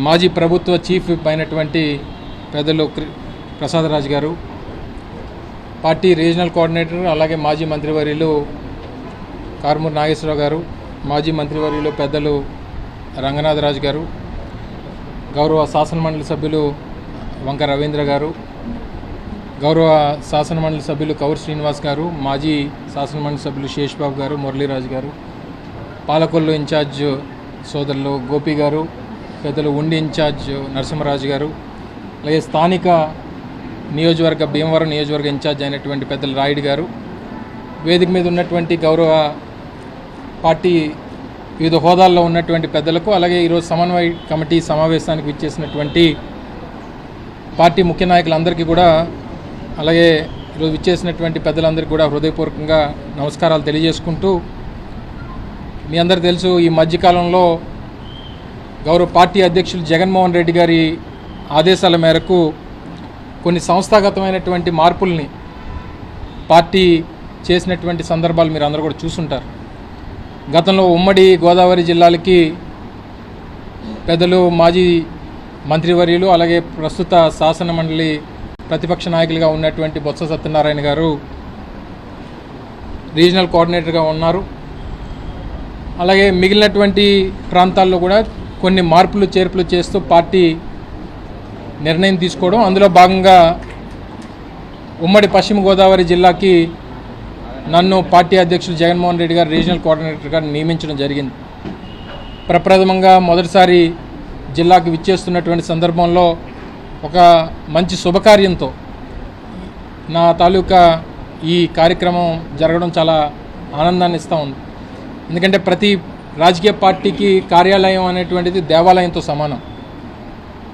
మాజీ ప్రభుత్వ chief whip అయినటువంటి పెద్దలు ప్రసాదరాజు గారు, పార్టీ రీజనల్ కోఆర్డినేటర్ అలాగే మాజీ మంత్రివర్యులు కారుమూరి నాగేశ్వరరావు గారు, మాజీ మంత్రివర్యులు పెద్దలు రంగనాథరాజు గారు, గౌరవ శాసనమండలి సభ్యులు వంక రవీంద్ర గారు, గౌరవ శాసనమండలి సభ్యులు కౌర్ శ్రీనివాస్ గారు, మాజీ శాసనమండలి సభ్యులు శేష్బాబు గారు, మురళీరాజు గారు, పాలకొల్లు ఇన్ఛార్జ్ సోదరులు గోపి గారు, పెద్దలు ఉండి ఇన్ఛార్జ్ నరసింహరాజు గారు, అలాగే స్థానిక నియోజకవర్గ భీమవరం నియోజకవర్గ ఇన్ఛార్జ్ అయినటువంటి పెద్దలు రాయుడు గారు, వేదిక మీద ఉన్నటువంటి గౌరవ పార్టీ వివిధ హోదాల్లో ఉన్నటువంటి పెద్దలకు, అలాగే ఈరోజు సమన్వయ కమిటీ సమావేశానికి విచ్చేసినటువంటి పార్టీ ముఖ్య నాయకులందరికీ కూడా, అలాగే ఈరోజు విచ్చేసినటువంటి పెద్దలందరికీ కూడా హృదయపూర్వకంగా నమస్కారాలు తెలియజేసుకుంటూ, మీ అందరికీ తెలుసు ఈ మధ్యకాలంలో గౌరవ పార్టీ అధ్యక్షులు జగన్మోహన్ రెడ్డి గారి ఆదేశాల మేరకు కొన్ని సంస్థాగతమైనటువంటి మార్పుల్ని పార్టీ చేసినటువంటి సందర్భాలు మీరు అందరూ కూడా చూసుంటారు. గతంలో ఉమ్మడి గోదావరి జిల్లాలకి పెద్దలు మాజీ మంత్రివర్యులు అలాగే ప్రస్తుత శాసన మండలి ప్రతిపక్ష నాయకులుగా ఉన్నటువంటి బొత్స సత్యనారాయణ గారు రీజనల్ కోఆర్డినేటర్గా ఉన్నారు. అలాగే మిగిలినటువంటి ప్రాంతాల్లో కూడా కొన్ని మార్పులు చేర్పులు చేస్తూ పార్టీ నిర్ణయం తీసుకోవడం, అందులో భాగంగా ఉమ్మడి పశ్చిమ గోదావరి జిల్లాకి నన్ను పార్టీ అధ్యక్షులు జగన్మోహన్ రెడ్డి గారు రీజనల్ కోఆర్డినేటర్గా నియమించడం జరిగింది. ప్రప్రథమంగా మొదటిసారి జిల్లాకి విచ్చేస్తున్నటువంటి సందర్భంలో ఒక మంచి శుభకార్యంతో నా తాలూకా ఈ కార్యక్రమం జరగడం చాలా ఆనందాన్ని ఇస్తూ ఉంది. ఎందుకంటే ప్రతి రాజకీయ పార్టీకి కార్యాలయం అనేటువంటిది దేవాలయంతో సమానం.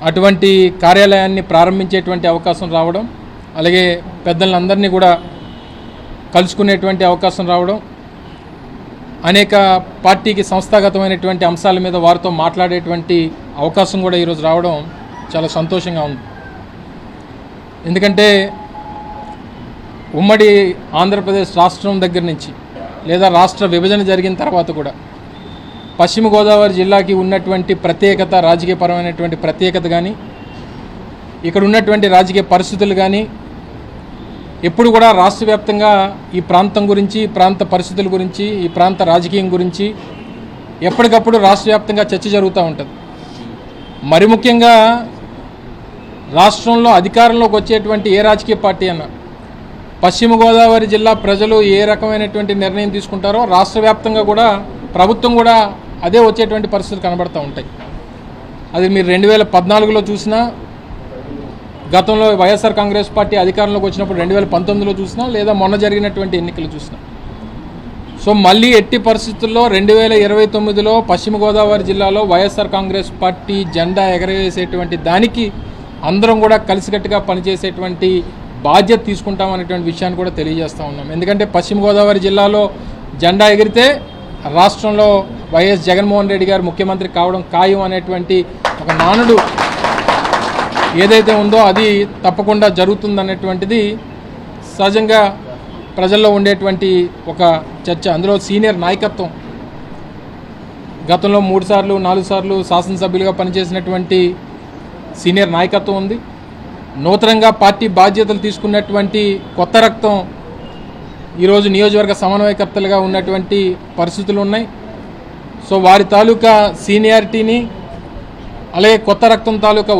అటువంటి కార్యాలయాన్ని ప్రారంభించేటువంటి అవకాశం రావడం, అలాగే పెద్దలందరినీ కూడా కలుసుకునేటువంటి అవకాశం రావడం, అనేక పార్టీకి సంస్థాగతమైనటువంటి అంశాల మీద వారితో మాట్లాడేటువంటి అవకాశం కూడా ఈరోజు రావడం చాలా సంతోషంగా ఉంది. ఎందుకంటే ఉమ్మడి ఆంధ్రప్రదేశ్ రాష్ట్రం దగ్గర నుంచి లేదా రాష్ట్ర విభజన జరిగిన తర్వాత కూడా పశ్చిమ గోదావరి జిల్లాకి ఉన్నటువంటి ప్రత్యేకత, రాజకీయపరమైనటువంటి ప్రత్యేకత కానీ, ఇక్కడ ఉన్నటువంటి రాజకీయ పరిస్థితులు కానీ ఎప్పుడు కూడా రాష్ట్ర వ్యాప్తంగా ఈ ప్రాంతం గురించి, ఈ ప్రాంత పరిస్థితుల గురించి, ఈ ప్రాంత రాజకీయం గురించి ఎప్పటికప్పుడు రాష్ట్ర వ్యాప్తంగా చర్చ జరుగుతూ ఉంటుంది. మరి ముఖ్యంగా రాష్ట్రంలో అధికారంలోకి వచ్చేటువంటి ఏ రాజకీయ పార్టీ అన్నా పశ్చిమ గోదావరి జిల్లా ప్రజలు ఏ రకమైనటువంటి నిర్ణయం తీసుకుంటారో రాష్ట్ర వ్యాప్తంగా కూడా ప్రభుత్వం కూడా అదే వచ్చేటువంటి పరిస్థితులు కనబడుతూ ఉంటాయి. అది మీరు 2014లో చూసినా, గతంలో వైఎస్ఆర్ కాంగ్రెస్ పార్టీ అధికారంలోకి వచ్చినప్పుడు 2019లో చూసినా, లేదా మొన్న జరిగినటువంటి ఎన్నికలు చూసినా. సో మళ్ళీ ఎట్టి పరిస్థితుల్లో 2029లో పశ్చిమ గోదావరి జిల్లాలో వైఎస్ఆర్ కాంగ్రెస్ పార్టీ జెండా ఎగరవేసేటువంటి దానికి అందరం కూడా కలిసికట్టుగా పనిచేసేటువంటి బాధ్యత తీసుకుంటామనేటువంటి విషయాన్ని కూడా తెలియజేస్తూ ఉన్నాం. ఎందుకంటే పశ్చిమ గోదావరి జిల్లాలో జెండా ఎగిరితే రాష్ట్రంలో వైఎస్ జగన్మోహన్ రెడ్డి గారు ముఖ్యమంత్రి కావడం ఖాయం అనేటువంటి ఒక నానుడు ఏదైతే ఉందో అది తప్పకుండా జరుగుతుందనేటువంటిది సహజంగా ప్రజల్లో ఉండేటువంటి ఒక చర్చ. అందులో సీనియర్ నాయకత్వం, గతంలో 3 సార్లు 4 సార్లు శాసనసభ్యులుగా పనిచేసినటువంటి సీనియర్ నాయకత్వం ఉంది. నూతనంగా పార్టీ బాధ్యతలు తీసుకున్నటువంటి కొత్త రక్తం ఈరోజు నియోజకవర్గ సమన్వయకర్తలుగా ఉన్నటువంటి పరిస్థితులు ఉన్నాయి. సో వారి తాలూకా సీనియారిటీని, అలాగే కొత్త రక్తం తాలూకా